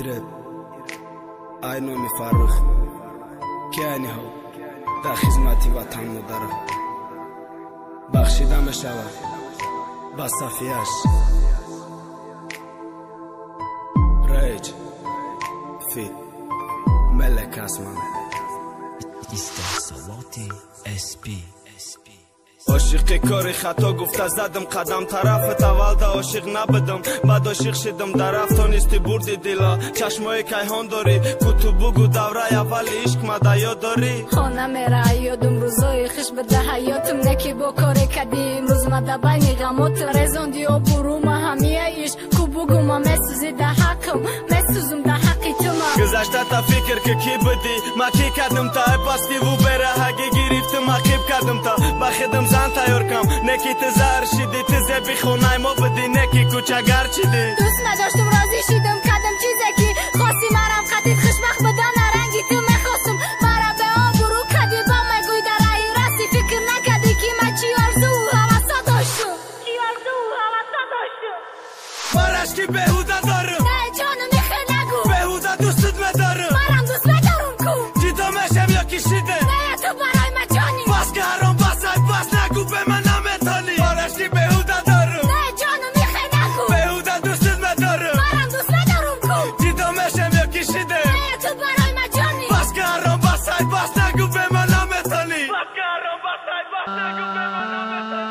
ایرد aynı Faruk که انها در خدمت وطن مدارم بخشیده میشود با صفیه‌اش رایج فی ملک اسمان استحصالات SP عاشق کاری خطا گفته زدم قدم طرفت اول ده عاشق نبودم بعد عاشق شدم درفت تونستی بردی دلا چشمای کیهان داری کتو بگو دوره اول عشق مده یاد داری خانه میره یادم روزای خوش بده حیاتم نکی با کاری کردی امروز مده بین غمات رزاندی و بروم همیه ایش کو بگو ما مسوزی ده حقم مسوزم ده حقی تو ما گذشته تا فکر که کی بودی ما کی کردم تا پاستی و بره هگه گرفتم عقیب کردم تا بخدم زن تیار کم نکی تزار شدی تزه بی خونای ما بدی نکی کوچگر چیدی دوست نداشتم راضی شدم کردم چیزی که خواستی مرم خطیت خوشبخت بدن رنگی تو میخواستم مرا به آن برو کردی با مگوی در رای راستی فکر نکردی که من چی آرزو و حواسا داشتم بارش که بهوده دارم نه جانم میخه نگو بهوده دوستت مدارم مرم دوست ندارم کو جدا میشم یا کشیده نه تو برای من جانی بس که هرام بسای بس نگو به من نمیتانی بارش که بهوده دارم نه جانم میخه نگو بهوده دوستت مدارم مرم دوست ندارم کو جدا میشم یا کشیده نه تو برای من جانی بس که هرام بسای بس نگو به من نمیتانی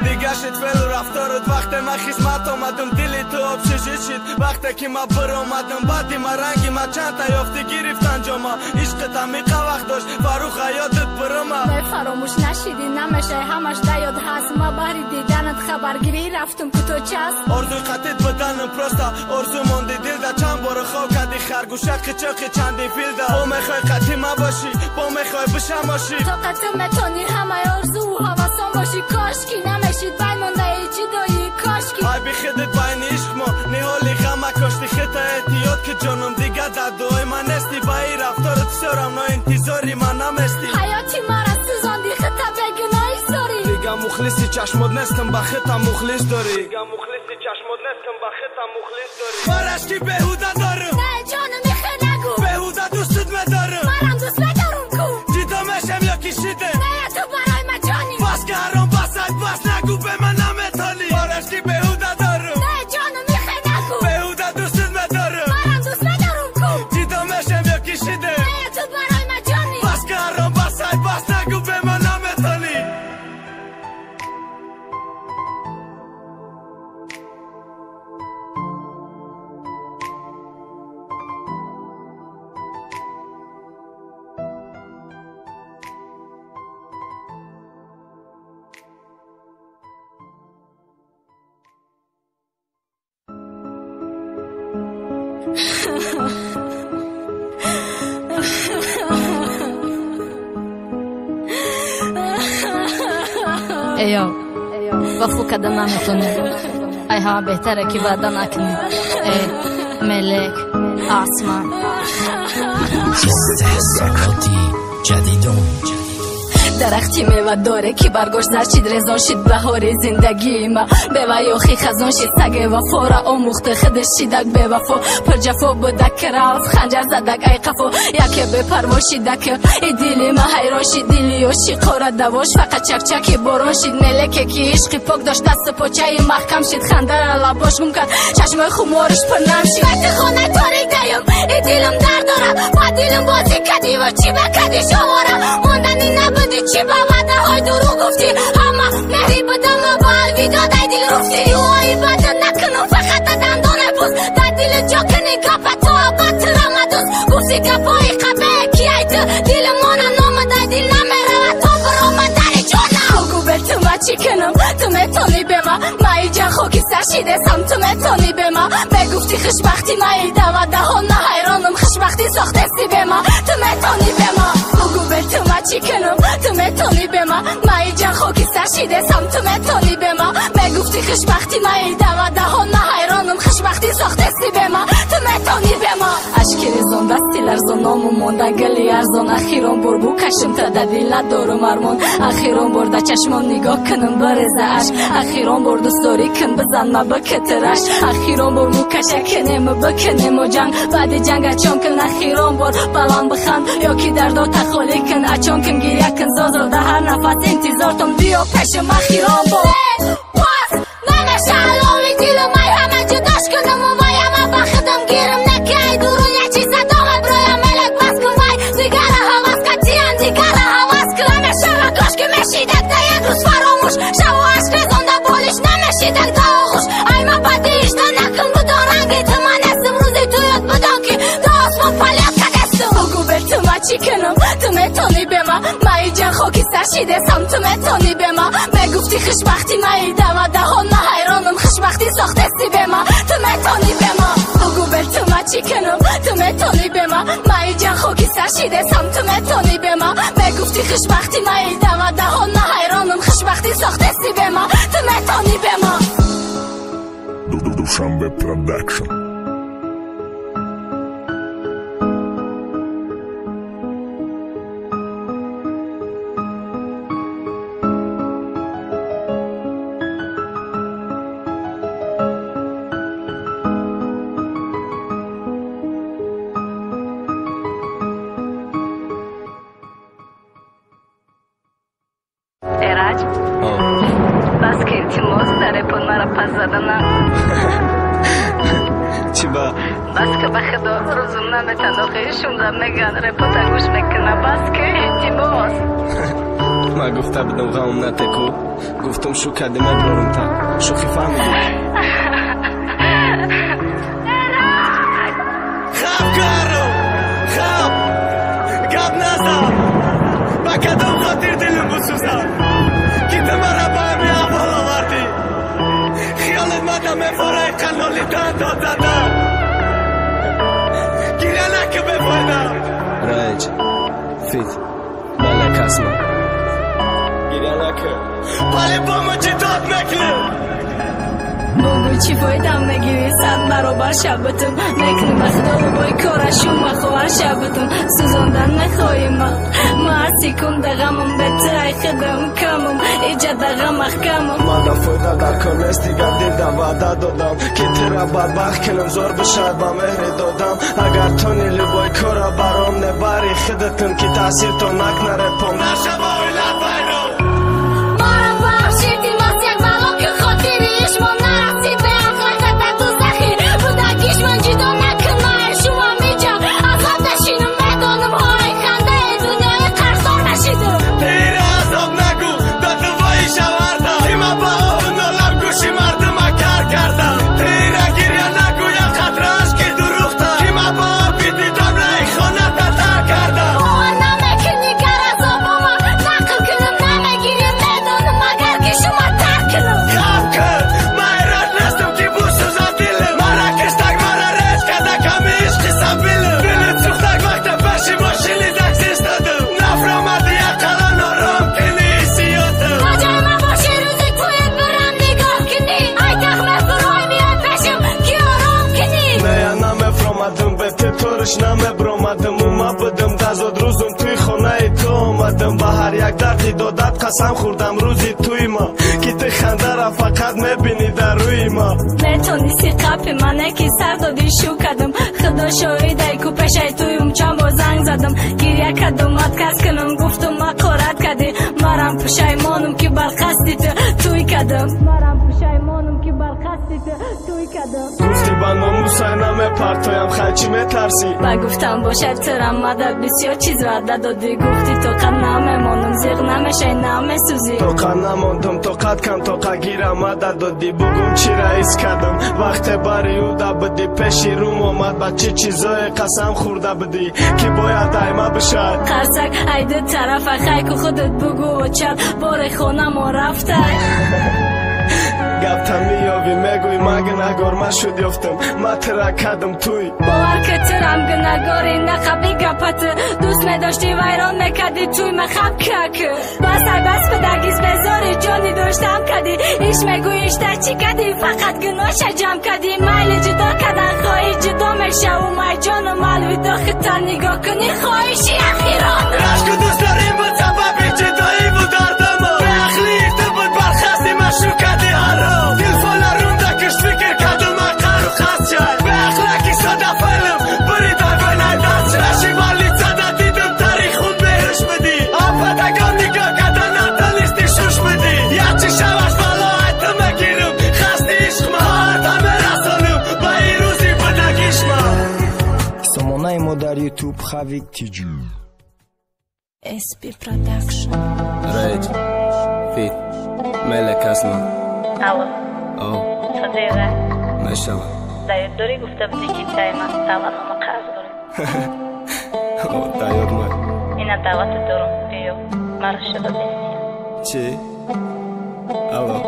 دیگه شد فعل و رفتارت وقت من خدمت آمدم دلی تو آب ششید شد وقتی که من بر آمدم بعدی من رنگی من چند تا یافته گرفتن جاما عشقت عمیقه وقت داشت فاروق یادت برما نه فراموش نشیدی نمیشه همش دیاد هست ما بری دیدنت خبرگیری رفتم که تو چست آرزوی قطعت بدنم پرستا آرزو مانده دل دا چند بار خواه کردی خرگوشه قچاقی چندی فیل دا با میخوای قطعی ما باشی با میخوای بشم باشی تو قطع متانی همه آرزو و حواسان باشی کاشکی نمیشید بای مانده ایچی دایی کاشکی های بی خدت باین عشق ما نهالی غمه کاشتی خطا احتیاط که جانم دیگه در دوهای من نستی با ای رفتارت سرم نا انتظاری من نمستی حیاتی مرا سوزاندی خطا بگنایی ساری دیگه مخلصی چشمات نستم با خطا مخلص داری دیگه مخلصی چشمات نستم با خطا مخلص داری بارش که بهوده دارم نه جانم میخه نگو بهوده دوستت مدارم مرم دوست ندارم کو جدا میشم یا کشیده نه تو برای من جانی بس که هرام بسد بس نگو به من نمیتانی بارش که بهوده دارم نه جانم میخه نگو بهوده دوستت مدارم مرم دوست ندارم کو جدا میشم یا کشیده نه تو برای من جانی بس که هرام بسد بس نگو به من نمیتانی ایو وفو کده نمیتونی ای ها بهتره که وعده نکنی ای ملک آسمان استحصالات جدیدون درختی میوه داره که برگوش زرچید رزان شید بهار زندگی ما به ویاخی خزان شید سگه وفا را آموخته خودش شیدک به وفا پر جفا بودک که رفت خنجر زدک ای قفا یکی به پروا شیدک ای دیلی ما حیران شید دیلی و شیقاره دواش فقط چک چکی باران شید ملکه که عشقی پاک داشت دست پاچه محکم شید خنده را لباش گم کرد چشم خمارش پر نم شید وقتی خونه تاریک دیم ای دیلم در دارم با دیلم بازی کدی و چی بکدی شوارم موندنی نبودی چی با وعده های درو گفتی همه نهی بدم و با الویدا دای دل رفتی اوهایی بده نکنم فقط دندانه بوز دای دل جا کنی گفت تو آبات رمدوز گفتی گفایی قبه کی ایتو دل مانه نام دای دل نمیره و تو برو من داری جانم بگو بر تو ما چی کنم تو میتونی به ما ای جا خوکی سرشیده سم تو میتونی به ما بگفتی خوشبختی ای دوده ها نه حیرانم خوشبختی ساخته به ما تو میتونی به ما بگو بر تو ما چی کنم تو میتونی به ما ای جا خوکی سرشیده سم تو میتونی به ما بگفتی خوشبختی ای دوده ها نه حیرانم خوشبختی ساخته به ما تو میتونی به ما اشکی رزون دستی لرزون نامو مونده گلی ارزان اخیران بر بو کشم تا در دل ندارم ارمان اخیران بر در چشمان نگاه کنم برزه عشق اخیران بر دوستاری کن بزن ما بکترش اخیران بر مو کشه کنیم بکنیم و جنگ بعد جنگ اچان کن اخیران بر بلان بخند یا کی دردا تخالی کن اچان کن گریه کن زازا در هر نفس انتظار تم بیا پشم اخیران بر پاس نمیشه علاوی دیل مای همه جداش کنم و وایم بخدم گیرم نکی درون یه چیز داغم رویم ملک بس کن وای دیگر حواس کتیم دیگر حواس کنم شب کاش که مشیدک تا یک روز فراموش شب و عشق زنده بالیش نمیشیدک تا آغوش ای ما بدیش تا نکن بدان رنگی تو من استم روزی تو یاد بدان که تا آسمان پلیت کدستم بگو به تو ما چی کنم تو میتونی به ما مایی جان خاکی سرشیده سم تو میتونی به ما بگفتی خوشبختی مایی دوا دهان ما حیرانم خوشبختی ساختستی به ما تو میتونی به ما بگو به تو ما چی کنم تو میتونی به ما مایی جان خاکی سرشیده سم تو میتونی به ما بگفتی خوشبختی مایی دوا دهان ما حیرانم خوشبختی ساختستی به ما تو میتونی به ما دوشنبه پروداکشن ایراج بس که التماس در پون مرا پس زدنم چی با؟ بس که به خدا روزم نمیتن آقایشون میگن رپوتا گوش میکنه بس که التماس ما گفته بدم غم نتکو گفتم شو کردیم ادوارم تا شوخی فهمیدی خواب کارو خواب گاب نزد با کدام خاطر دلم بسوزد که تو مرا با همی احوال آوردی خیالت مدام فارای قلالی داد زدم گیره نکه بفایدم رایج فیت ملک اسما گیره نکه پالی با مجی داد مکلم بگو چی فایدم نگیری صد برابر شبتم نکنی مخدال بای کارشون مخوار شبتم سوزاندن نخواهیم ما هرسی کن دغمم بهتر خدم کمم ایجا دغم اخکمم ما دا فایده در کنست دیگر دیدم وعده دادم که تیرا بدبخت کنم زور بشد با مهر دادم اگر تو نیلی بای کارا برام نبری خدتم که تاثیر تو نکنه رپم نشه با اویلت بایدم مارم بخشیدی ماست یک بلا که خاطریش من نرسید به اخلاقت تو زخیر بودکیش من جدا نکنه شما میجم عذاب نشینم میدانم های خنده دنیای قرصار نشیدم تیر عذاب نگو داد وای شوردم تیما با اونالم گوشی مردم کار کردم تیر گیریه نگو یا خطرش که دروختم تیما با بیدی دمره خانه تطر کردم اوه نمیکنی گر عذاب ما نقل کنم نمیگیری میدانم مگر که شما ترک کنم خواب کن من ایراد نستم که بوسوزا دیلم مرا کشتک مرا ریز کده کمی عشقی سبیلم دلت سوختک وقت پشی ماشیلی زکسیش دادم نفرامدی اقلا نارم کنی ایسیاتم کجای من باشی روزی توی برم نگاه کنی ای تخمه برای میاد پشم که آرام کنی نه نمیفرامدم به تطورش نمیبرامدم اوما بدم دزاد روزم توی خونه ای تو آمدم به هر یک دردی دادت قسم خوردم روزی توی ما که تی خنده را فقط میبینی در روی ما نتونستی قپی منه که سر دادی شو کدم خدا شاهده کو پشه تویم چند با زنگ زدم گریه کدم کس کنم گفتم ما قارت کدی مرم پشیمانم که برقصدی توی کدم مرم پشیمانم که برقصدی توی کدم گفتی با ناموسای نمیپرتایم خیلی میترسی و گفتم باشد ترم مدد بسیار چیز وعده دادی گفتی تو قد نمیمانم زیغ نمیشه نمیسوزی تو قد نماندم تو قد کم تو قد گیرم مدد دادی بگم چی رئیس کردم وقت باری او دا بدی پیشی روم آمد با چی چیزای قسم خورده بدی که باید دایما بشد قرصک ایده طرف خیک خودت بگو و چل بار خونه ما رفته گفت میابی میگوی مگه نگار من شد یافتم ما ترک کردم توی باور که ترم گنگاری نقبی گپت دوست نداشتی ویران نکدی توی مخب کک بس به درگیز بزاری جانی داشتم کدی ایش میگویش در چی کدی فقط گناش جمع کدی میل جدا کدن خواهی جدا میشه و مای جان مالوی داخل نگاه کنی خواهشی اخیران رشک و دوست داریم بود سبب جدایی بود دردما به اخلی ایفته بود برخستی مشروع کردی هر رو تلفون رونده کش فکر کردم اقر و خست شد به اخلاقی صدا فیلم بری داگای ندست شد رشی والی صدا دیدم تاریخ خون بهش بدی آفتگان نگاه کردن ندانستی شوش بدی یه چی شوش بالا حتی مگیرم خستی عشق مهارت همه رسانم با این روزی بدگیش ما Самонаємо در یوتیوب خویک تیجی SP Production Rage Fit ملک اسما الو او صدیقه نشم داری گفته بودی که تایما دعوتنامه قرض داریم او دایور من اینا دعوت دارم بیو مرا شده بینیم چی؟ الو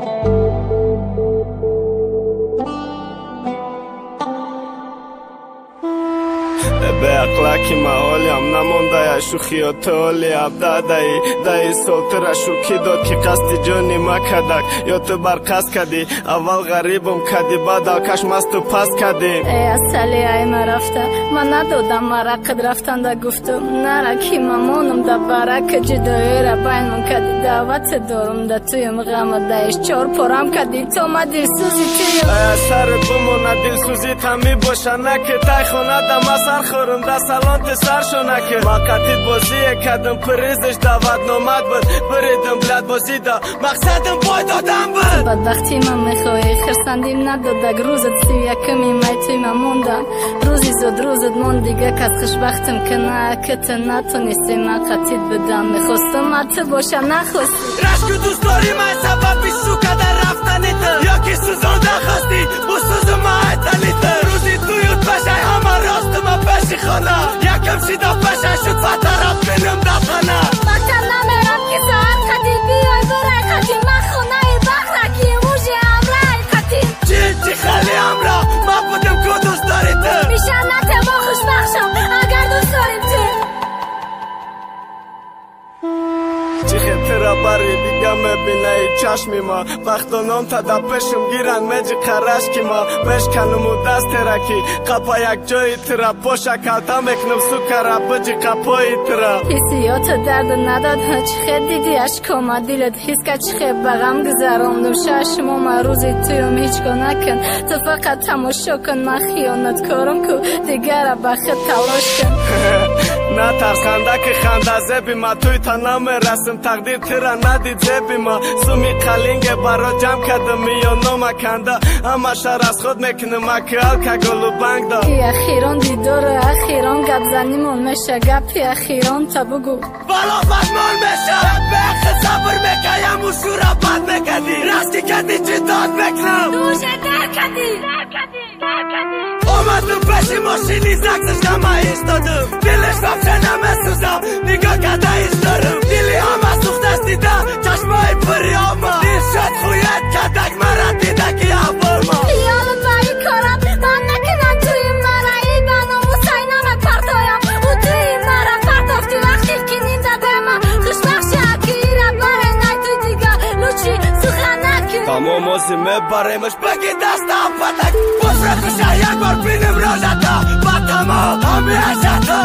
به اقلاکی محالیم نمانده یا شوخی و تولی عبدادهی دهی سلطه شوکی داد که قصد جانی ما کدک یا تو برقصد کدی اول غریبم کدی بعد آکش مست و پس کدی ای اصلی ای ما رفته من ندادم مرا قد رفتن دا گفتم نرکی مامانم دا برک جدایی را بین من کدی دعوت دارم دا تویم غم دایش چار پرم کدی تو ما دل سوزی تویم ای سر بمونه دل سوزی تمی باشه نکه تای خونه دم اثر خورم دا سالانت سرشو نکه ما قطید بازیه کدم پریزش دعوت نامد بود بریدم بلد بازی دا مقصدم پای دادم بود بدبختی من میخوایی خرسندیم ندادگ روزت سی یکمی مای توی من موندم روزی زود روزت من دیگه کس خوشبختم که نه که تو نتونستی من قطید بدم میخواستم حتی باشه نخواستی رشک و دوست داری من سبب بیشو کدر رفتنی تو یا که سوزانده خواستی با سوز ما ایتنی تو روزی تویوت بشه همه راست ما پشی خانه یکم شیدا بشه شد فترات بینم دفنه مکتب نمیرم که ساعت قدی بیای برای قدی من خونه بخرکی موجی امرای قدی چی خیلی امرا ما بودم که دوست داری تو میشه نته با خوشبخشم اگر دوست داریم تو چی خطره بری دیگه مبینه ای چشمی ما وقتانام تا دپشم گیرن مجی قرشکی ما بشکنم و دست ترکی قپا یک جایی تره پاشا کلتا مکنم سکره بجی قپایی تره حسیات درد نداد چی خیلی دیدی اشکاما دیلت حس که چی خیلی بغم گذراندم ششما ما روزی تویم هیچگاه نکن تو فقط تماشا کن من خیانت کارم که دیگر را بخت تلاش کن نه ترس خنده که خنده زبی ما توی تا نمیرسم تقدیر تیره ندید زبی ما سومی قلینگ برا جمع کدم یا نوم کنده اما شر از خود میکنم اکیال که گلو بنگ دا ای اخیران دیدار اخیران گپ زنیمون میشه گپی اخیران تا بگو بالا بدمان میشه به اخی صبر میکنم و شورا بد میکدی راستی کدی چی داد بکنم دوشه در کدی اومدم پشی ماشینی زکسش همه ایستادم دلش بفشه نمیسوزم نگاه کده ایستارم دلی همه سوخته دیده چشمای پری آما دیر شد خویت کدک مرا دیده که افرما خیالم بایی کارم من نکنم توی مرایی بنام و سینم پرتایم و توی مرا پرتافتی وقتی که نیم داده من خوشبخشی اکی را برای نای توی دیگه لوچی سخن نکن تمام آزی میبریمش بگی دست افتک بفرقشه یک بار بینم راجتا با تمام همی اشتا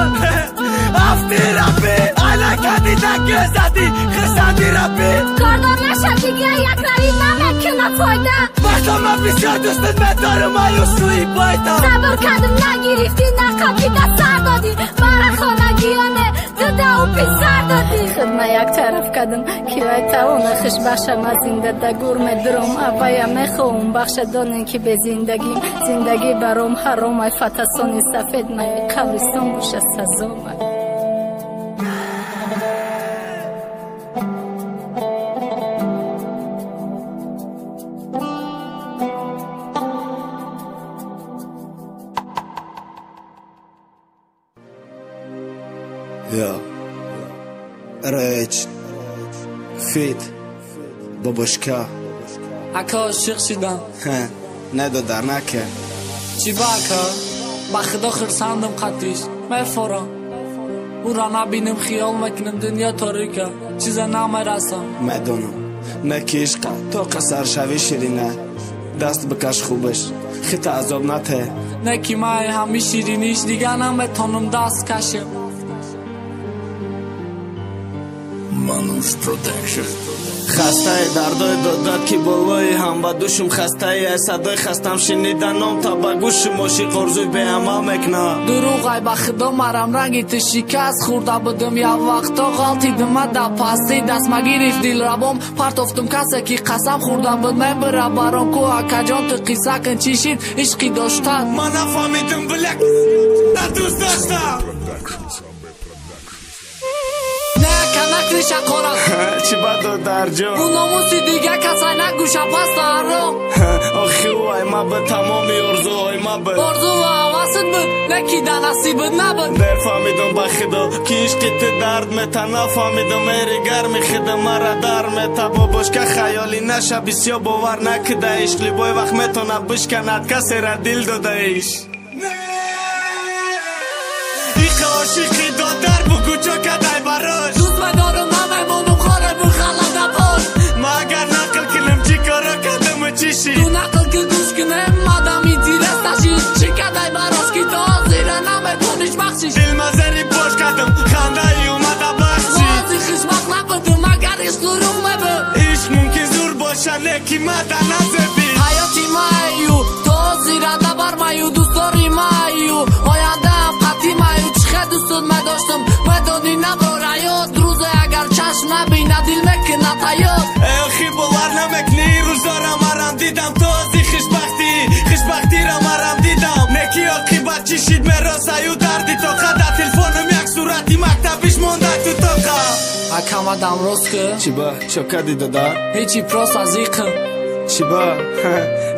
افتی ربی علاکه دیده که زدی خسندی ربی کاردار نشه دیگه یک روی نمکنه فایده باشا من بسیار دوستت بدارم مایوس روی بایتا صبر کردم نگیرفتی نقابی دست سر دادی برا خانگیانه داده و پیسر دادی خدمه یک طرف کردم که توانه خوش بخشم از زنده دگور مدرم اویا میخوام بخش دانن که به زندگیم زندگی برام حرام ای فتسانی سفید مای قبرستان بوشه سزا یا رایج فید باباشکا اکا عاشق شدم ندادر نکه چی با اکا با خدا خرسندم قطیش میفورم او را نبینم خیال میکنم دنیا تاریکه چیز نمیرسم میدونم نکی عشق تا قصر شوی شیرینه دست بکش خوبش خیت عذاب نته نکی مای همی شیرینیش دیگه نمیتونم دست کشم Manus Production. خستای دردای دادات کی بالای هم با دوشم خستای صدای خستم شنیدنم تا با گوشم عاشق ارزوی به عمل میکنه دروغ ای با خدا مرم رنگی تو شکست خورده بودم یا وقتا غلطیدم در پستی دست مگیریف دل ربام پرتافتم کسی که قسم خورده بود میبره برام کو اکا جان تو قصه کن چی شید عشقی داشتن من نفهمیدم بلک ندوست داشتم نکریش کارم چی بدو در جو اون ناموسی دیگه کسای نگوشه پس دارم آخی وای ما به تمامی ارزوهای ما به ارزو و حواست بود نکی در نصیبت نبود در فهمیدم با خدا که عشقی تو درد میتا نفهمیدم ایری گرمی خدا مرا در میتا باباش که خیالی نشه بسیار باور نکده عشقی بای وقت میتونه بشکند کسی را دل داده ایش ایخ عاشقی دادر بگو چو کدای براش دوست مدارم نمیمونم خاره بخلده پاش ما اگر نقل کنم چی کارا کدم چیشی تو نقل که گوش کنم مادمی دیرستشی چی کدای براش که تا زیره نمیتونیش بخشیش دل مزری پاش کدم خنده ای اومده بخشی وازی خشمق نبودم اگر عشق روم ببه عشق ممکن زور باشه لیکی مده نزبی حیاتی مایو تو زیره دبر مایو دوست داری مایو آینده هم قطی مایو چخه دوستت مداشتم مدانی نباره یاد روزه اگر چشم نبینه دل مکنه تایاد اخی باور نمکنی روزا را مرم دیدم تازی خوشبختی را مرم دیدم نکی آقی بچی شید مراسه و دردی تو قده تلفونم یک صورتی مکتبیش مونده تو تاقه اکم آدم روز که چی با چو کدی داده هیچی پروس از ایقم چی با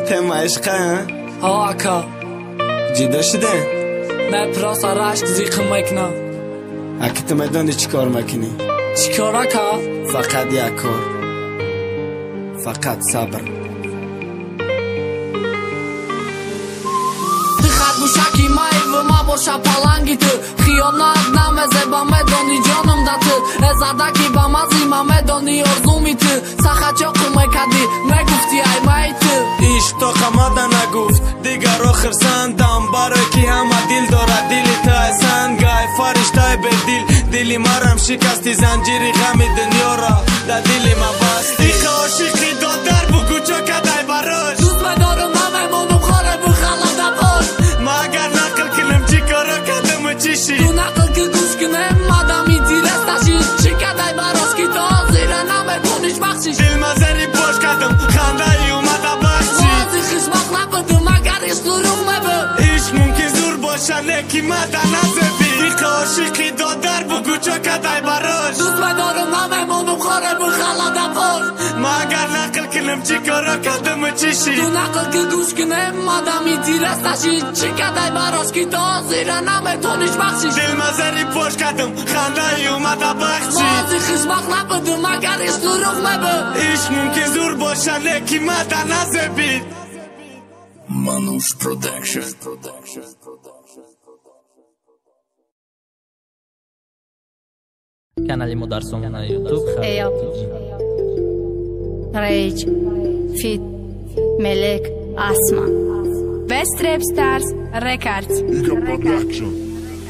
تم عشقه ها اکا جدا شده نه پروس رشک زیقم میکنه اکی تو میدانی چی کار میکنی چی کار اکا فقط یک کار فقط صبر موشکی مای و ما باشه پلنگی تو خیانت نمزه با میدانی جانم ده تو ازدکی با مزی ما میدانی ارزومی تو سخت چاقو میکدی میگفتی ای مای تو ایش تو قماده نگفت دیگر آخر سندم برای کی همه دل داره دلی تو ایسن گای فرشته به دلی مرم شکستی زنجیری غمی دنیا را در دلی ما بستی ایخ عاشقی دادر بگو چو کدای براش دوست مدارم نمیمونم خاره بخلده پاش ما اگر نقل کنم چی کارا کدم چیشی تو نقل که گوش کنم مادمی دیرستشی چی کدای براش که تا زیره نمیتونیش بخشیش دل مزری پاش کدم خنده ای اومده بخشی وازی خشمق نبودم اگر عشق روم ببه عشق ممکن زور باشه لیکی مده نزبی ایخ عاشقی دادر بگو چو کدای براش دوست مدارم نمیمونم خاره بخلده پاش ما اگر نقل کنم چی کارا کدم چیشی تو نقل که گوش کنم مادمی دیرستشی چی کدای براش که تا زیره نمیتونیش بخشیش دل مزری پاش کدم خنده ای اومده بخشی وازی خشمق نبودم اگر عشق روم ببه عشق ممکن زور باشه لیکی مده نزبی Manus Production. Канали Мударсон на YouTube. Эйап Рейдж Фит Мелек Асма Best Rap Stars Records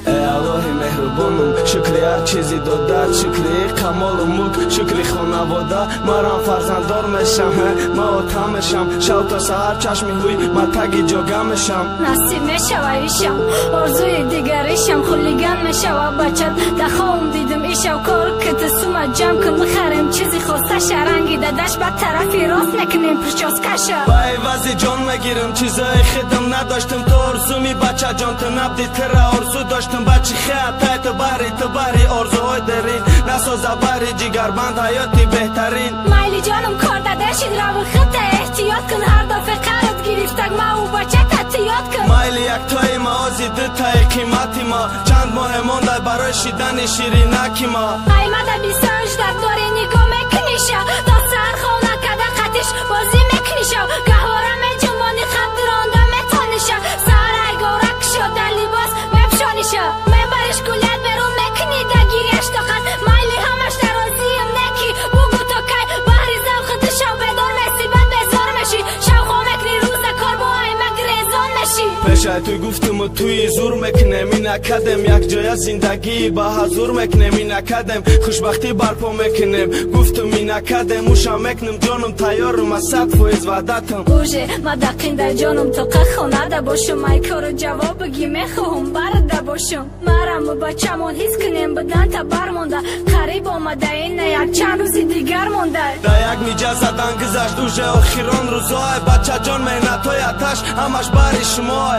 ای الهی مهربانم شکری هر چیزی داده شکری کمال و ملک شکری خانواده مرام فرزنددار میشم ما آتا میشم شب تا سحر چشمی هوی ما تگی جاگه میشم نصیب میشوه ایشم آرزوی دیگریشم خولیگن میشوه بچت دخوام دیدم ایشو کار کت سومت جمع کن بخرم چیزی خواسته شرنگی دادش به طرفی راست نکنیم پرچاز کشه با عوضی جان میگیرم چیزای خیدم نداشتم تو آرزومی بچه جان تو نبدی تره آرزو داشتم بچه خیلی تای تو بری آرزوهای دارین نسازه بری جگر بند حیاتی بهترین مایلی جانم کار دادشید رو خط احتیاط کن هر دفعه قرد گرفتگ ما و بچه تحتیاط کن مایلی یک تای موازی دو تای قیمتی ما چند ماه مونده برای شیدن شیرینکی ما قیمت 28 داری نگاه میکنیشا تا سر خونه کده قطیش بازی میکنیشا گهواره میجمانی خط رانده میتانیشا سر ایگارک شده لباس میپشانیشا میبرش گلیت برون میکنی دگیریش تا خط مایلی همش درازیم نکی بگو تا کی بحری زوخت شو بدار مسیبت بزار میشی شو خو میکنی روز کار با ای مگریزان میشی چی پشای توی گفتم و توی زور مکنم این اکدم یک جای زندگی با حضور مکنم این اکدم خوشبختی برپا مکنم گفتم این اکدم موشا مکنم جانم تیارم از 100% وعدتم بوشه ما دقیق در جانم تو خونه ده باشم مای کارو جواب بگی میخوام برده باشم مرم و بچه‌مون حس کنیم بدن تا برمونده قریب آمده این یک چند روزی دیگر مونده در یک نیجه زدن گذشت دوشه آخران روزای بچه جان مهنتای اتش همش بر شمای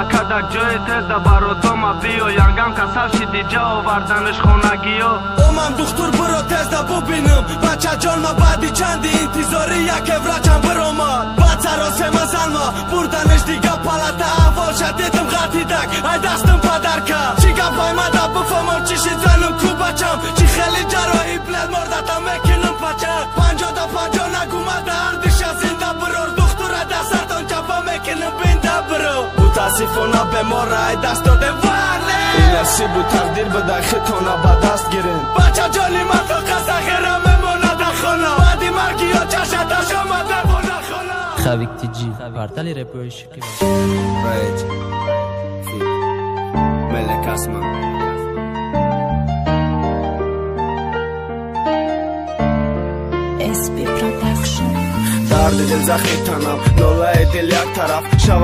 اکدک جای تز در براتا ما بیو ینگم کسل شدی جا آوردنش خونگی او من دختر برو تز در ببینم بچه جان ما بعدی چندی انتظاری یک افرچم برامد بعد سراسه مزن ما بردنش دیگه پلت اول شدیدم غطی دک ای دستم پدر کرد چی گپ های مده بفهمم چی شد زنم کو بچم چی خیلی جراحی بلد مردتم میکنم پچم 50 نگومده اردش از زنده برور دختور دستتان چپا میکنم بینده برو متاسفانه به ما رای دست داده وله این نصیب و تقدیر بده خیتانه به دست گیرین بچه جانی من تو قصه خیره میمونه در خونه بعدی مرگی یا چشتش آمده بونه خونه خاویک تیجی پارتالی رپوی شکی رایج فیک ملک اسمان SP Production درد دل زخمی تنم نالای دل یک طرف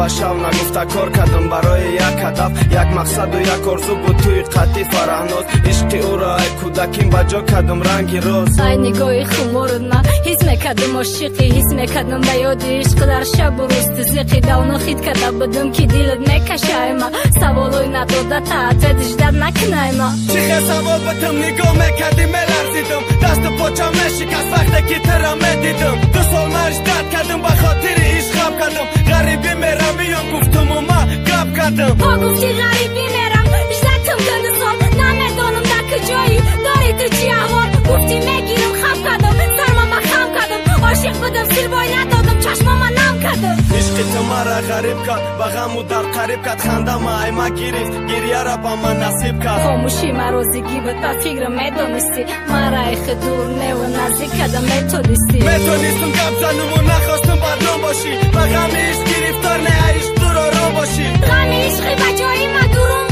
شو نگفته کار کردم برای یک هدف یک مقصد و یک آرزو بود توی قطعی فرهناز عشق او را ای کودکیم بجا کردم رنگی روز ای نگاهی خمورد من حس میکردم عاشقی حس میکردم به یاد عشق در شب و روز تزیقی داونا خید کرده بدم که دلت میکشه ما سوالای نداده تا دجدر نکنه ما چی خیلی سوال بتم نگاه میکردی میلرزیدم دست پاچم نشکست وقتی که ترم میدیدم 2 سال مرش درد کردم به خاطر عشق خب کردم غریبی میرم میام گفتم و من گپ کردم پا گفتی غریبی میرم جدتم کنه سال نمیدانم در کجایی داری تو چی احوال گفتی میگیرم خب کردم سرمم خم کردم عاشق بودم سیر بای ندادم چشمم نم کردم عشق تو مرا غریب کرد و غم و در قریب کرد خنده ما ای ما گرفت گریه را با من نصیب کرد خاموشی مرازگی بود تا فکر میدانستی مرا ایخ دور نه و نزدیک کردم میتونستی میتونستم گپ زنم و نخواستم بدنام باشی و غم عشق گرفتار نه عشق دور آرام باشی غم عشقی بجایی ما دورون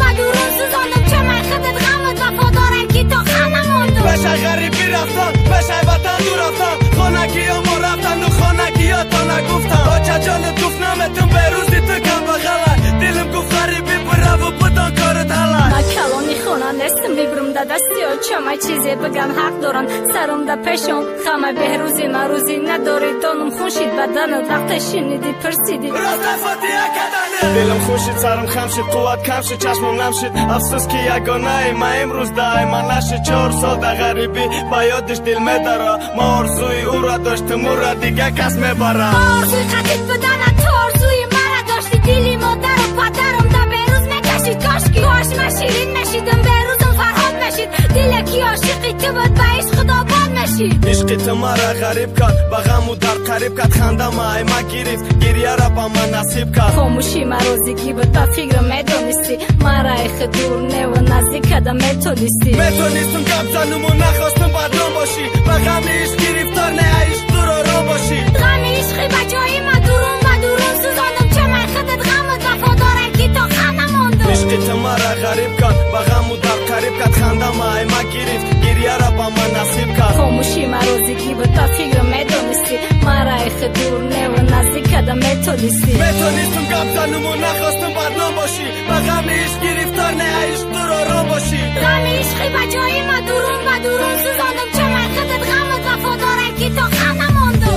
سوزاندم چه من خودت غمت وفادارم که تا خانه ماندم بشه غریبی رفتن بشه وطن دور رفتن خانگی ها ما رفتن و خانگی ها تا نگفتن بچه جان گفت نمیتون به روزی تو کم بغلت دلم گفت غریبی برو و بدان کارت حلت ما کلانی خونه نستم ببرم دا دستی ها چمه چیزی بگم حق دارن سرم دا پشم خمه بهروزی نروزی نداری دانم خونشید بدنت وقت شنیدی پرسیدی راست فاتیه کدنه دلم خونشید سرم خم شد قوت کم شد چشمم نم شد افسوس که یگانه ای ما امروز دائما نشد 4 سال در غریبی با یادش دل میداره ما آرزوی او را داشتم او را دیگه کس میبره آرزوی خطیت بدنت تو آرزوی مرا داشتی دلی مادر و پدرم دا بیروز میکشید کاشکی کاش مشیرین مشیدم بیروزم فرهاد مشید دلکی عاشقی تو بود به عشق خداباد مشید عشق تو مرا غریب کرد با غم و در قریب کرد خنده ما ای ما گرفت گریه را با من نصیب کرد خاموشی مرازگی بود تا فکر میدانستی مرا ایخ دور نه و نزدیک کردم میتونستی میتونستم گپ زنم و نخواستم بدنام باشی و غم عشق گرفتار نه عشق دور آرام باشی غم عشقی بجایی ما دورون سوزاندم چه من خودت غمت وفادارم که تا خانه ماندم عشق تو مرا غریب کرد با غم و در قریب کرد خنده ما ای ما گرفت گریه را با من نصیب کرد خاموشی مرازگی بود تا فکر میدانستی مرا ایخ دور نه و نزدیک کردم میتونستی میتونستم گپ زنم و نخواستم بدنام باشی و غم عشق گرفتار نه عشق دور آرام باشی غم عشقی بجایی ما دورون سوزاندم چه من خودت غمت وفادارم که تا خانه ماندم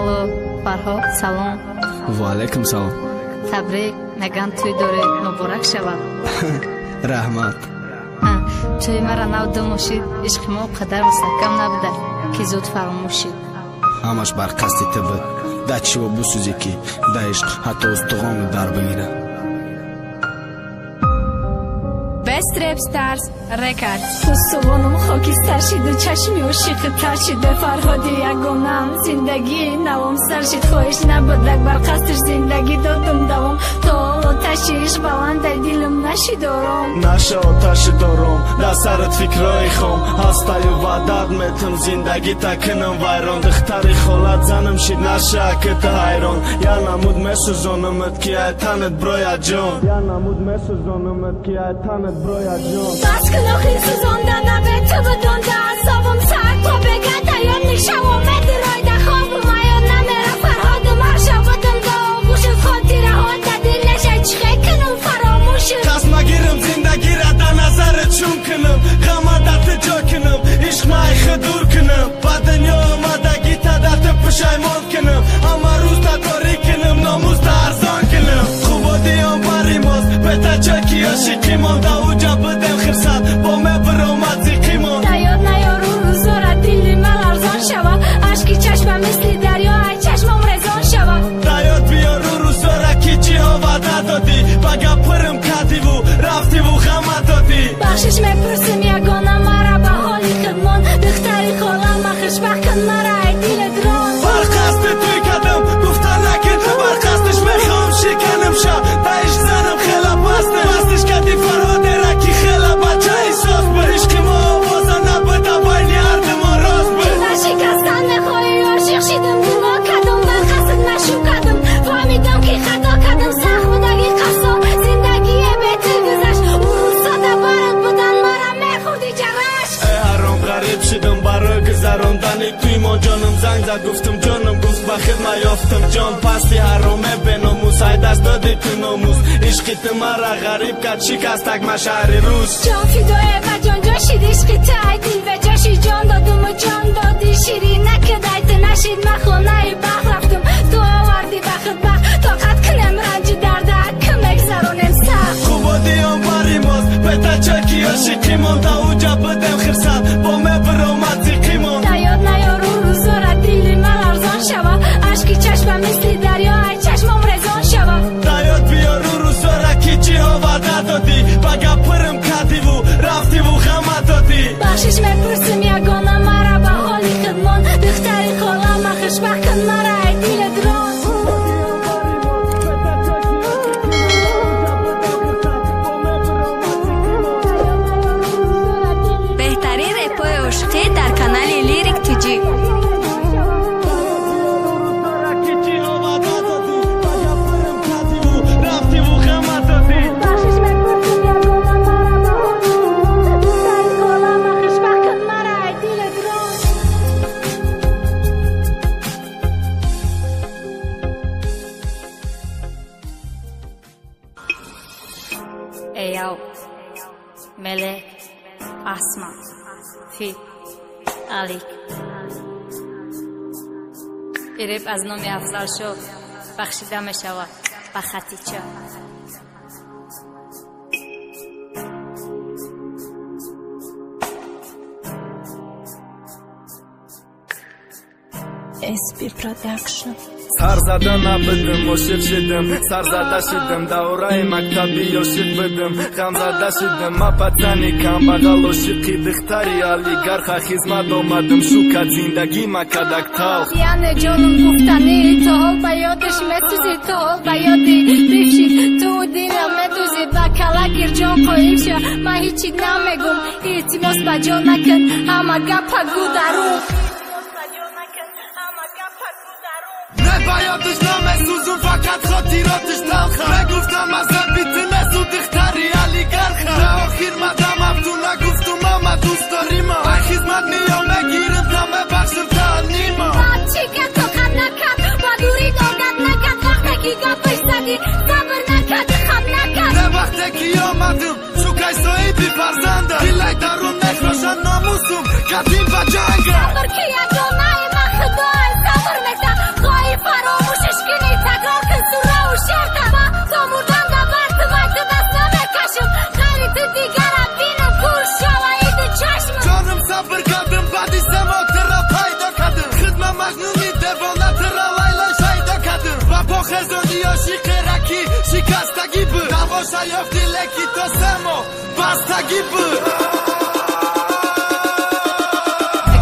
Алло, Фарҳод, салом. Ва алайкум салом. Табрик, меган туй дорӣ, муборак шавад. Раҳмат. Туи мара навдум мошид, ишқи мо қадар мустаҳкам набуда, ки зуд фаромӯш шид. Ҳамаш бар қасди ту буд. Да чиво бусӯзе ки да ишқ ҳатто устуғонро дар бигирад. Бе Strep Stars Records Пусовоном хокистар шиду чашми ушиқитар шида фарҳоди ягонам зиндагии навом сар шид хоҳиш набудак бар қасдиш зиндагӣ додум давом то оташи иш баландай дилам нашид ором наша оташи дором дар сарат фикраи хом ҳастаю ваъдат метам зиндагита кунам вайрон духтари холат занам шид наша акита ҳайрон я намуд месӯзонамат ки ай танат броя ҷон я намуд месӯзонамат ки ай танат броя ҷон бас кун охир сӯзонда набед ту бидонда асобам сар то бегада ёд мешавом медиройда хобум аёд намера фарҳодум ҳар шабудам до огӯшид хотираҳода дил нашад чихе кунам фаромӯшид даст магирам зиндагира дар назарат чун кунам ғамада ту ҷо кунам ишқ майхи дур кунам ба дунё омадагита дата пушаймон кунам ҳама рӯз татори кунам номузда арзон кунам хубодиён бари мост бетаҷа ки ошиқимон да уҷа будем хирсат бо мебиромад зиқимон наёд наёру рӯзора дили ман арзон шавад ашки чашма мисли дарё ай чашмам резон шавад наёд биёру рӯзора ки ҷиҳо ваъда додӣ ба гапирам кадиву рафтиву ғама додӣ бахшиш мепурсим ягона мара ба ҳоли хидмон духтари холам махишбахт кун мара ай дили дрон бар қасди туй кардам гуфта накид бар қасдиш мехоҳам шиканам ша да ишқ занам хела пастам пастиш кади фарҳодера ки хела бачаи соз бир ишқи мо овоза набуда байни ҳардумон роз буд ба шикастан мехоҳӣ ошиқ шидам дуо кардам бар қасд нашу кардам фаҳмидам ки хато кардам сахт будаги қасо зиндагие бети гузашт урӯзсода барат будан мара мехӯрди ҷараш эй ҳаром ғариб шидам барои гузарондани туи мо ҷонам занг зад гуфтам ҷонам гуфт ба хидмат ёфтам ҷон пасти ҳароме беномус ай даст доди ту номус ишқи ту мара ғариб кард шикастак ма шаҳри рӯз ҷон фидоe ба ҷонҷон шид ишқи ту ай дил бе ҷоши ҷон додуму ҷон доди ширин накид ай ту нашид ма хонаи бахт рафтум ту оварди ба хидбахт тоқат кунем ранҷу дарда ку мегзаронем сахт хубодиён бари мост бетаҷа ки ошиқимон да уҷа будем хирсат бо мебиромад зиқимон наёд наёру рӯзора дили ман арзон шавад ашки чашма мисли дарё ай чашмам резон шавад наёд биёру рӯзора ки ҷиҳо ваъда додӣ ба гапирам кадиву рафтиву ғама додӣ бахшиш мепурсим ягона мара ба ҳоли хидмон духтари холам махишбахт кун мара ай дили дрон беҳтарин репои ошиқӣ дар канали Lyric TG Eyal, Melek, Asma, Fit, Alik. Иреб аз номи Афзалшо бахшида мешавад ба Хатича. SP Production сар зада набудам ошиқ шидам сар зада шидам давраи мактаби ошиқ будам ғам зада шидам ма патани камбағал ошиқи духтари алигарха хизмат омадам шукад зиндагӣ ма кадак талх яне ҷонум гуфтани то ҳол ба ёдиш месӯзи то ҳол ба ёди бивши ту дила медӯзи ба калагир ҷон қоим ша ман ҳичи намегум илтимос ба ҷон накун ҳама гапа гӯ дарун ба ёдиш намесӯзум фақат хотиротиш талха мегуфтам аз эбити несу духтари алигарха на охир мадам абду нагуфтум ама дӯст дорима ба хизмат миём мегирим та мебахшим таънима чика тоқат накард ба дури додат накард вақте ки гапиш задӣ сабр накард хаб накард не вақте ки омадим шукай соҳиби фарзанда дилай дарун мехрошад номусум кадим ба ҷанга сабр ки ягонаи ма худои сабр меса хоҳӣ фаромӯшиш кунӣ такрор кун сурраву шерта ба то мурдан да бар ту вай ту даст намекашам ғайри ту дигара бинам кур шава иду чашмам ҷоним сабр кардим баъди самотира пайдо кардим хидма маҷнуни девона тира лайлай шайдо кардим ба похезони ошиқера ки шикастагӣ буд навоша ёфти леки то само баста زندگی بود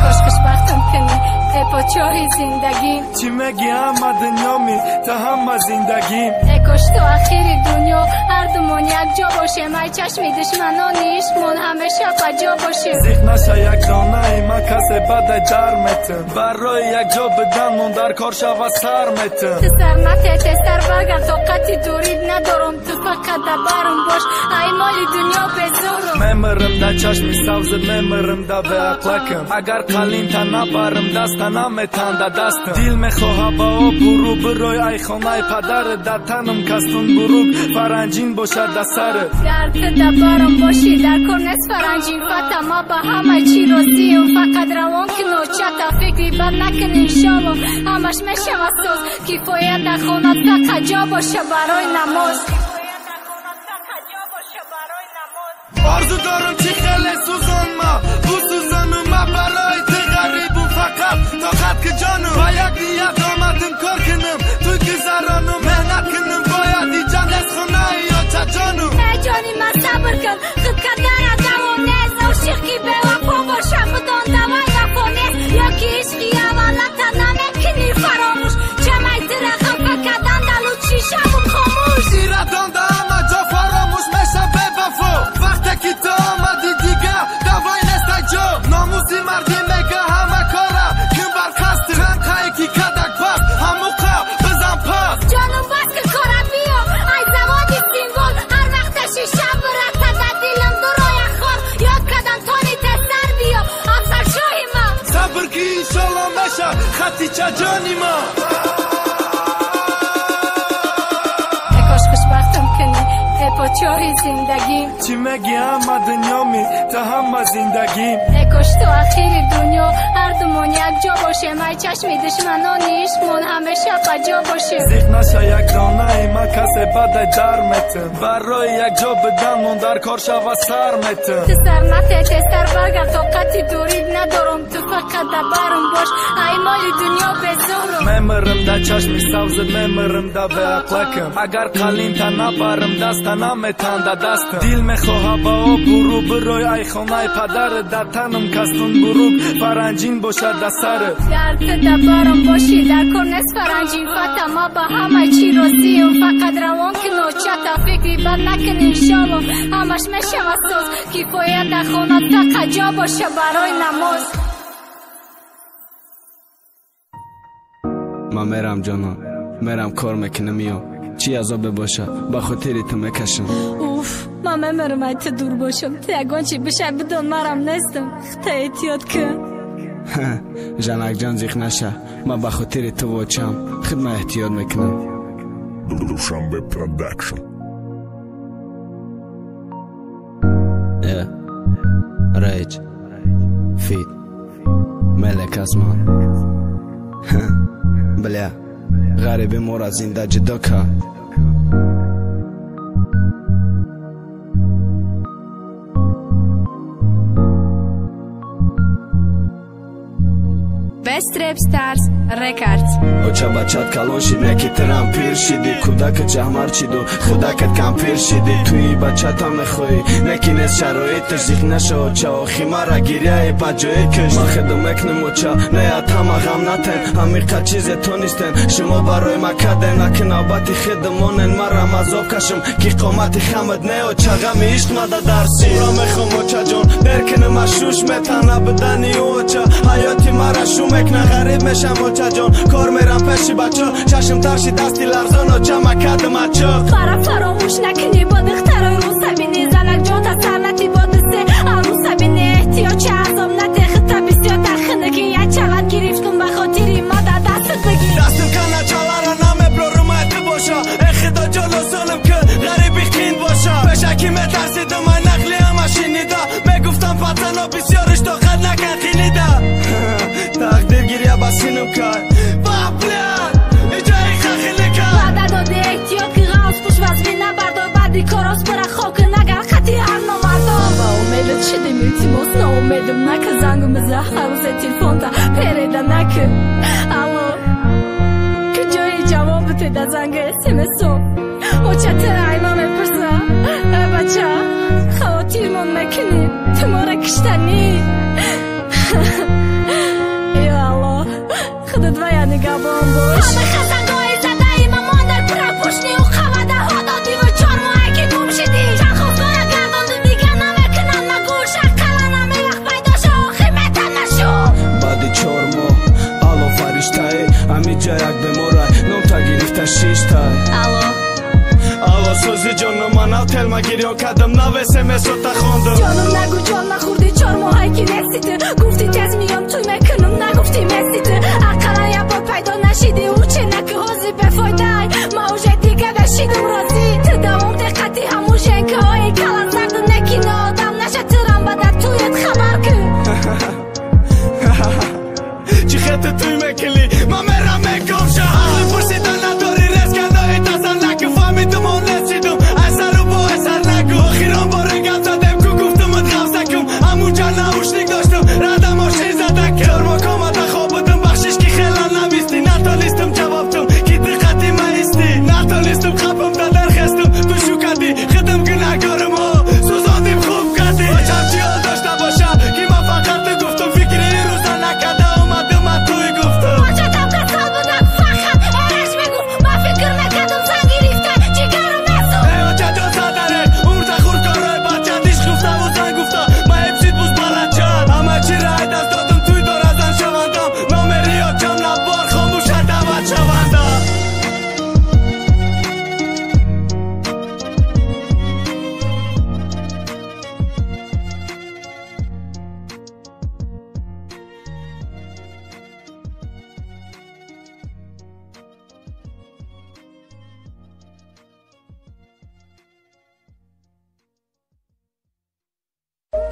کاش خوشبختم کنی ای پادشاهی زندگیم چی میگی همه دنیا می تا همه زندگیم ای کاش تو آخری دنیا هر دومون یک جا باشه مای چشمی دشمنان عشقمون همیشه بجا باشه زیخ نشه یک دانه ای من کسی بده جرمتم برای یک جا بدن من در کار شوه سرمتم تستر نته تستر برگرد طاقتی دورید ندارم تو فقط دبرم باش ای مالی دنیا بزارم میمرم در چشمی سوزت میمرم در به اقلکم اگر قلیم تا نبرم دست نمیتن در دستم دیل میخواه با او برو بروی ای خانه پدر در تنم کستون بروک فرنجین باشد در سرت در تو دبرم باشی در کار نست فرنجین فتا ما با همه چی راضیم فقط روان کنو چتا فکری بد نکن انشالله همش میشه وسوس کفایت در خونت فقط جا باشه برای نماز آرزو دارم چی خیلی سوزان ما بو سوزانو ما برای تی غریبم فقط طاقت که جانم با یک نیت آمدم کار کنم توی گذرانو مهنت کنم باید ای جان از خونه یا چه جانو ای جانی من صبر کن خود کردن دوانیز عاشق کی به وفا باشه بدان دوای وفا نیست یا که عشقی اولت نمیکنی فراموش چمای درخم فکردن دلو چی شبم خاموش ایردان دا همه جا فراموش میشه به وفا وقتی که تو آمدی دیگه دوای نیست جا ناموسی مردی میگه همه کاره کن برخستی خنقه کی کدک بست هموقع بزن پس جانم بس که کاره بیا ای زوادی سیمبول هر وقتشی شب برد تا دیلم دو روی خواب یاد کردن تانی تستر بیا افسر شاهی من صبر که ایشالله میشه خطی چه جانی ما ای کاش خوشبختم کنی ای پادشاهی زندگیم چی میگی همه دنیا می تا همه زندگیم ای کاش تو آخری دنیا هر دومون یک جا باشه مای چشمی دشمنان عشقمون همیشه بجا باشه زیخ نشه یک دانه ای من کسی بده جرمتم برای یک جا بدن من در کار شوه سرمتم تستر نته تستر برگرد طاقتی دورید ندارم تو فقط دبرم باش ای مالی دنیا بزارم میمرم در چشمی سوزت میمرم در به اقلکم اگر قلیم تا نبرم دست نمیتن در دستم دیل میخواه با او برو بروی ای خانه پدر در تنم کستون بروک فرنجین باشد در سرت در تو دبرم باشی در کار نست فرنجین فتا ما با همه چی راضیم فقط روان کنو چتا فکری بد نکن انشالله همش میشه وسوس کفایت در خونت فقط جا باشه برای نماز من میرم جانا میرم کار میکنم میام چی عذاب باشه با خاطر تو میکشم اوف من میرم ای تو دور باشم تو یگان چی بشه بدون مرم نستم تا احتیاط کن جانک جان زیخ نشه من با خاطر تو واچم خود من احتیاط میکنم دوشنبه پرودکشن رایج فید ملک از من بله غریب مورا زنده جدا که Best Rap Stars Records اوچا بچت کلون شید نکی ترم پیر شیدی کودک جهمر چیدو خودکت کم پیر شیدی توی بچت هم میخوی نکی نیست شرایطش زیخ نشه اوچا آخی مرا گیریه با جای کش من خدم اکنم اوچا نیت همه غم نتن همیقه چیز تو نیستن شما برای مکده نکن نوبتی خدمانن مرا مذاب کشم کی قامتی خمد نه اوچا غم عشق مده درسی را میخوام اوچا جان برکنه مشوش میتنه بدنی اوچا حیاتی مرا شو میکنه غریب میشم اوچا جان کار میرم پیشی بچه چشم ترشی دستی لرزان و جمع کدم اچه فراموش نکنی با دخترای رو سبینی زنک جان تا سرنتی با دسته رو سبینی احتیاج عذاب نده خطا بسیار تخنه که یک چلت گرفتم بخاطری ما در دستت بگی دستم کنه چاله را نمی برو مهده باشا اخدا جلو سالم که غریبی خین باشا بشکی میترسیدم من نقلی همه شینیده میگفتم پتن و بسیارش طاقت نکن خیلیده تقدیر گیریه بسینم کن بابلیان ایجای خیلی کن بعد داده احتیاط که غاز پوش وزبی نبردار بعدی کاراس برا خاک نگر خطی هر نمردم با امیدت شده میلتیموس نا امیدم نکه زنگم بزه هر روز تلفون تا پیریده نکه الو کجایی جوابت ده زنگ اسمسو و چطور اینا میپرسه بچه خواتیرمون مکنی штани Я Аллах Худа твоя нигабон бош Ама хазангои задаи мамондар пропушни У хавада хододи ва чормоаки гумшиди Чан ховгоя гардонди дига намекунан магуш Аккала намевах пайдоша охи метанашу Бади чормо Алло фариштае Амиҷа як беморай Номта гирифта шиштай Алло Алло сӯзи ҷону манав телма гирён кардам нав смсота хондам ҷоным нагӯ ҷон нахӯрди чормоҳай ки нестиди гуфти тез миём тӯй мекунам нагуфти местиди аққала ябод пайдо нашиди у ченаки ҳози бефойдай ма уже дига гашидам розӣ ту давом диққати ҳамун женкаҳои каланзарду некина одам нашатирам ба дар тӯят хабар кун чӣ хети тӯй мекили ман мерам мекомша ағли пурсида надори резганои таза накун фаҳмидум он несидум ай сару бо ай сар нагу охирон боре гап задем ку гуфтумат ғафзакум ҳамунҷа наушник доштум рада мошин задакум чормокомада хобудум бахшиш ки хела нависти натонистум ҷавобтум ки диққати ма исти натонистум хапам дадар хестум ту шукади хидам гунагорим о сӯзондим хуб кади чамчиё дошта боша ки ман фақат ту гуфтум фикри рӯза накарда омадум а туй гуфтум Очатам касал будак фақат эраш мегуфт ман фикр мекардам сан гирифта ҷигарам месӯ очаҷон задаред умрта хурдкорой бачат иш гуфтаву зан гуфта ма епсид буз балачат ама чира ай даст додум туй доразан шавандам номериё ҷам набор хомӯша даъват шавандам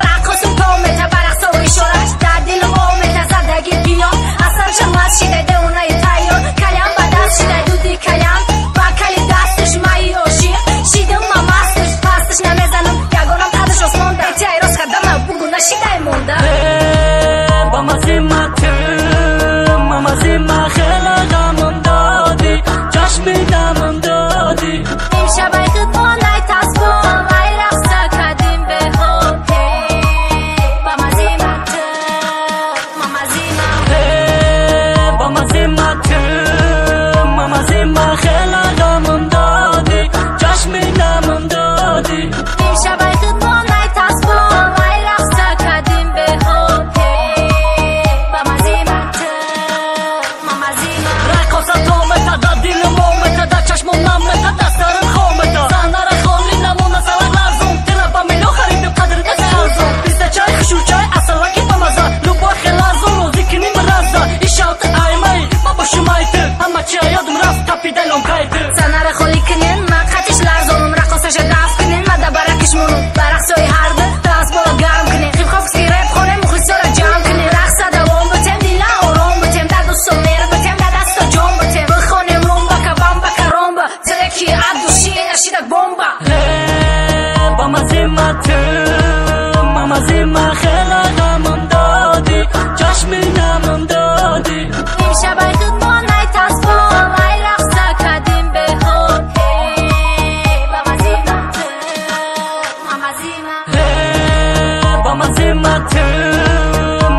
رقصم پامتا برقصوی شورش در دل آمتا زدگی بیان اصلا شماز شده دونای تایو کلم با دست شده دودی کلم با کلی دستش مایی عاشق شیدم ما مستش پستش نمیزنم یگانم تدش اسمان در تیای راست کردم بگو نشیده مونده مامازیما خیلی غمم دادی چشمی دمم دادی این شبای خدمانای تصبان ای رقصه کدیم به مامازیما خیلی غمم دادی چشمی دمم دادی این شبای خدمانای تصبان ای رقصه کدیم به رقصه تومتا دا دل مومتا دا چشمم نمتا دستارم خومتا زنار خاملی نمونه سوار لرزم دل با میلو خریدم قدر دست ارزم بیسته چای خشور چای اصلا که بمزا لوبا خیلی ازم روزی کنیم رزا ایشالت ایمای ما باشمایت اما چی یادم رفت تپی دلم کایت زنار خولی کنین من قطش لرزانم رقصش دست کنین مده برکش مونم برقصای هرده دست بالا گرم کنین خیب خوف که ریب خونه مخلصا را جمع کنین رقصه دوام بتیم دیلا آرام بتیم در دوست و میر بتیم در دست و جام بتیم بخونیم رومبا کبامبا کرامبا ترکی عدوشی نشیدک بومبا مامازیما خیلی غمم دادی چشمی نمم دادی این شبای خدمانای تصبان ای رقصه کدیم به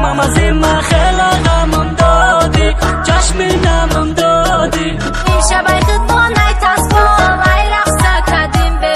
مامازیما خیلی غمم دادی چشمی نمم دادی این شبای خدمانای تصبان ای رقصه کدیم به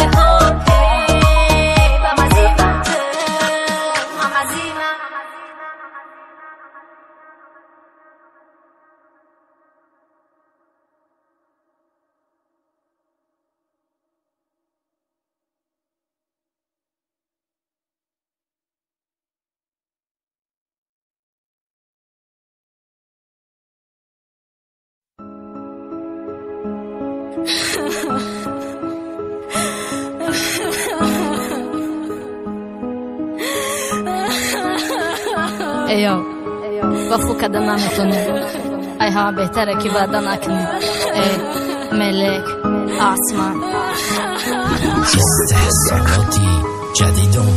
ایو وفو کده نمیتونی ای ها بهتره که وعده نکنی ای ملک آسمان استحساناتی جدیدون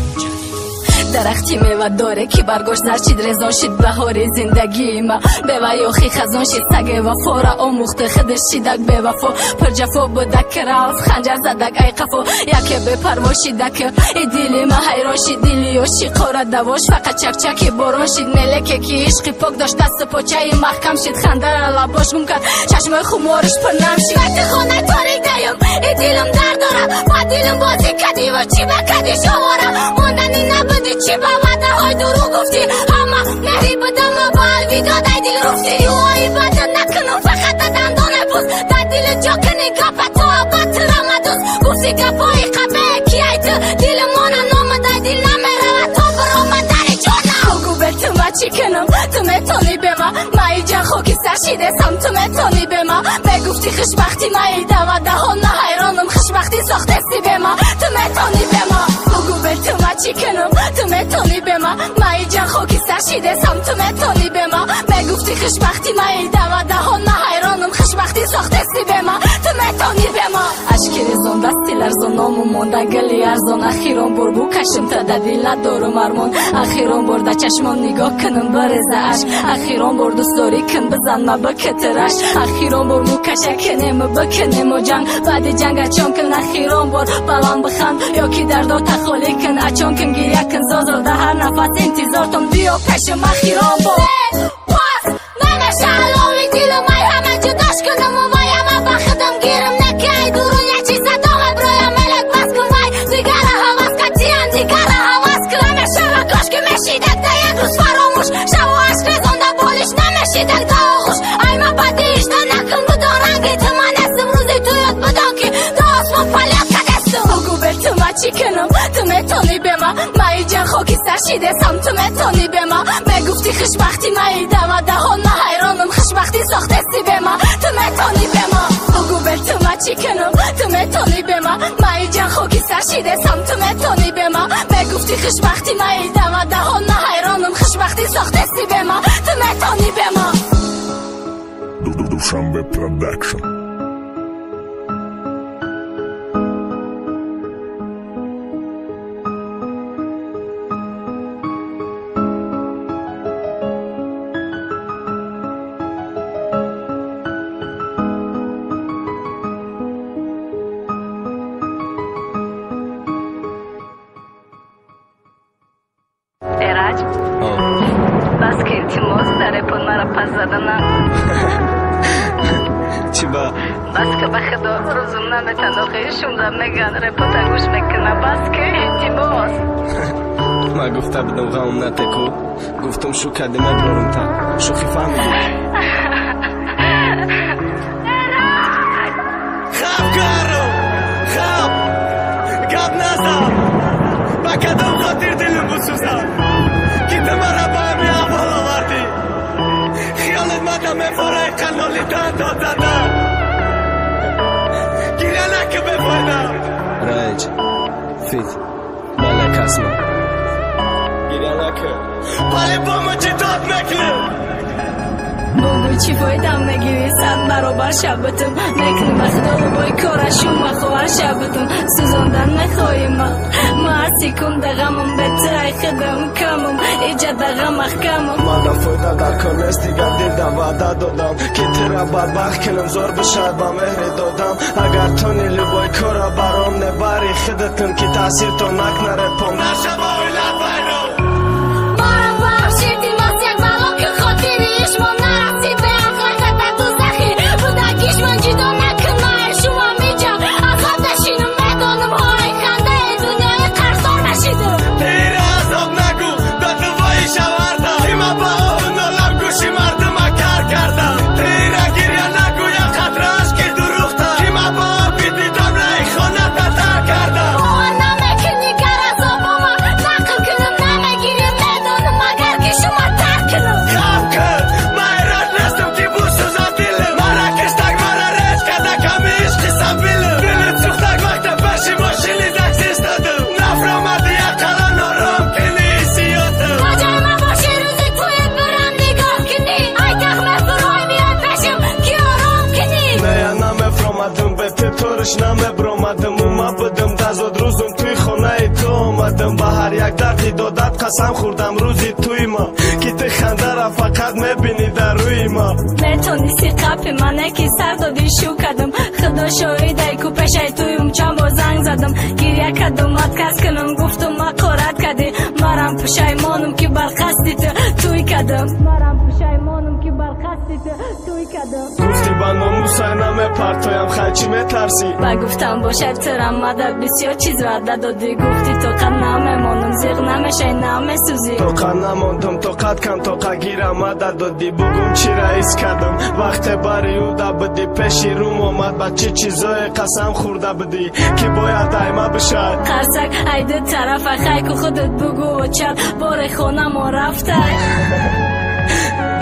درختی میوه داره که برگوش زرچید رزان شد بهار زندگی ما به ویاخی خزان شد سگ وفا را آموخته خودش شیدک به وفا پر جفا بودک رفت خنجر زدک ای قفا یکی به پروا شیدک ای دلی ما حیران شد دلی و شیقاره دواش فقط چکچکی باران شد ملکه که عشقی پاک داشت دست پاچه محکم شد خنده را لباش گم کرد چشم خمارش پر نم شد وقت خونه تاریک دیم ای دلم درد دارم با دلم بازی کدی و چی بکدی شوارم موندنی نبودی چی با وعده های دروغ گفتی اما نهی بدم و با الویدا دای دل رفتی اوهایی بدن نکنم فقط دندانه پوز دای دل جا کنی گفت تو آباد رمدوز گفتی گفایی قبه کی ای تو دل مانا نام دای دل نمیره و تو برو من داری جانا بگو به تو ما چی کنم تو میتونی به ما ای جا خوکی سرشیده سم تو میتونی به ما بگفتی خوشبختی ما ای دوده ها نه حیرانم خوشبختی ساخته سی به ما تو میتونی به ما بگو به تو ما چی کنم تو میتونی به ما ای جا خوکی سرشیده سم تو میتونی به ما بگفتی خوشبختی ما ای دوده ها نه حیرانم خوشبختی ساخته سی به ما تو میتونی به ما اشکی رزان دستی لرزان نامو مونده گلی ارزان اخیران بر بو کشم تا دل ندارم ارمان اخیران بر ده چشمان نگاه کنم برزه عشق اخیران بر دوست داری کن بزن ما بکترش اخیران بر مو کشه کنیم بکنیم و جنگ بعد جنگ اچان کن اخیران بر بلان بخند یا کی دردا تخالی کن اچان کن گریه کن زازا ده هر نفس انتظار تم بیا پشم اخیران بر پاس نمیشه علاوی دیلم ای همه جداش کنم و وای همه بخدم گیرم نکی دورون یه چیز دامه برایم ملک بس کن وای دیگر حواس کتیم دیگر حواس کنم نمیشه و کاش که میشیدک ده یک روز فراموش شب و عشق رزانده بالیش نمیشیدک ده آغوش ای ما بدیش ده نکن بدان رنگی تو من استم روزی تو یاد بدان که ده آسمان پلیت کدستم بگو به تو ما چی کنم تو میتونی به ما ای جان خوکی سرشیده سم تو میتونی به ما بگفتی خوشبختی ما ای دوده ها نه حیرانم خوشبختی ساخته سی به ما تو میتونی به ما بگو به تو ما چی کنم تو میتونی به ما ای جان خوکی سرشیده سم تو میتونی به ما بگفتی خوشبختی ما ای دوده ها نه حیرانم خوشبختی ساخته سی به ما تو میتونی به ما دوشنبه پروداکشن بس که التماس داره پون مرا پس زدنم چی با؟ بس که به خدا روزم نمیتن آخیشون میگن رپوتا گوش میکنه بس که التماس ما گفته بدم غم نتکو گفتم شو کدمه دارم تا شوخی فهمیدی خواب کارو خواب گاب نزد با کدام خاطر دلم بسوزم که تمرا با همی احوال آوردی خیالت مدام فارای قنالی داد زدم گیره نکه بفایدم رایج فیت مالک اسما گیره نکه پالی با ما چی داد مکنه بگو چی فایدم نگیری صد برابر شبتم نکنی بخدا و بای کارشون و خواهر شبتم سوزاندن نخواهی ما هرسی کن دغمم بهتر ای خدم کمم ایجا دغم اخکمم ما دا فایده در کار نیست دیگر دیدم وعده دادم که تیرا بدبخت کنم زور بشاید با مهر دادم اگر تو نیلی بای کارا برام نبری خودتم که تاثیر تو نکنه رپم نشه با اویلت باینو مارم با شیدی ماست یک بلا که خاطری اشمان نرسید به اخلاقت دوزخی بودکیش من جدا نکنه شما میجم از خواب نشینم میدانم های خنده دنیای قرصار نشیدم تیر عذاب نگو به دوایی شوردم ایما با اون نالم گوشی مردم کار کردم تیر گیریه نگو یا خطرش که دروختم ایما با بیدیدم رای خانه تتر کردم اوه نمیکنی گر عذاب ما نقل کنم نمیگیری میدانم اگر که شما تر کنم خواب کرد من ایراد نستم که بوسوزم دیلم مرا کشتک مرا رج کرده کمی عشقی سنبیلم دلت سوختک وقت پشی ماشینی دکسیست دادم نفرامدی اقلا نارم کنی سیاتم کجای من باشی روزی تویت برم نگاه کنی ای تخمه برای میاد پشم که آرام کنی نه نمیفرامدم به تطورش نمیبرامدم اوما بدم دزاد روزم توی خونه ای تو آمدم به هر یک درد وقتی دادت قسم خوردم روزی توی ما که تو خنده را فقط میبینی در روی ما نتونستی قپی منه که سر دادی شو کدم خدا شاهده کو پشه تویم چند با زنگ زدم گریه کدم کس کنم گفتم ما قرد کدی مرم پشیمانم که برقصدی توی کدم مرم پشیمانم که برقصدی توی کدم گفتی با ناموسای نمه پرتایم خیچی میترسی و گفتم باشه ترم مدد بسیار چیز وعده دادی گفتی تو قد نمیمانم زیغ نمیشه نمیسوزی تو قد نماندم تو قد کم تو قد گیرم مدد دادی بگم چی رئیس کردم وقت باری او دا بدی پیشی روم آمد با چی چیزای قسم خورده بدی که باید دایما بشد قرصک ایده طرف خیک خودت بگو چل بار خونه ما رفته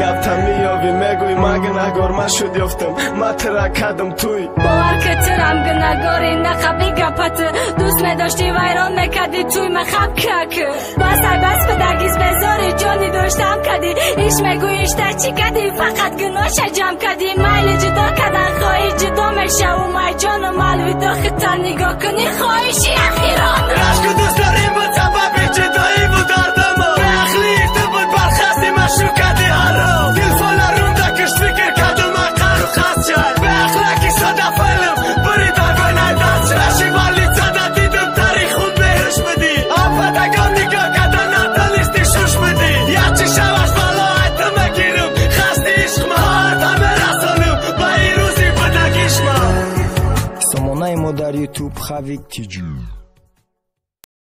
گب تا میابی میگوی مگه نگار من شد یافتم ما ترک کدم توی باور که ترم گنگاری نخبی گپت دوست میداشتی ویران میکدی توی مخب کک بس بدگیز بزاری جانی داشتم کدی ایش میگویش تا چی کدی فقط گناش جمع کدی میل جدا کدن خواهی جدا میشه و مای جان مالوی داختا نگاه کنی خواهیشی اخیران رشک دوست داریم بود سبب جدایی بود دردم به اخلی تو بود برخستی مشروع کدی هرام تلفون رونده کشت فکر کدو مقر و خست شد به اخلاقی صدا فیلم بری در بینای دست رشی والی صدا دیدم تاریخ خود بهش بدی آفتگان نگاه کدن ندانستی شوش بدی یا چی شوش بالا ایتو مگیرم خستی عشق مهارت همه رسانم با این روزی بدگیش ما سامانه ما در یوتیوب خویک تیجی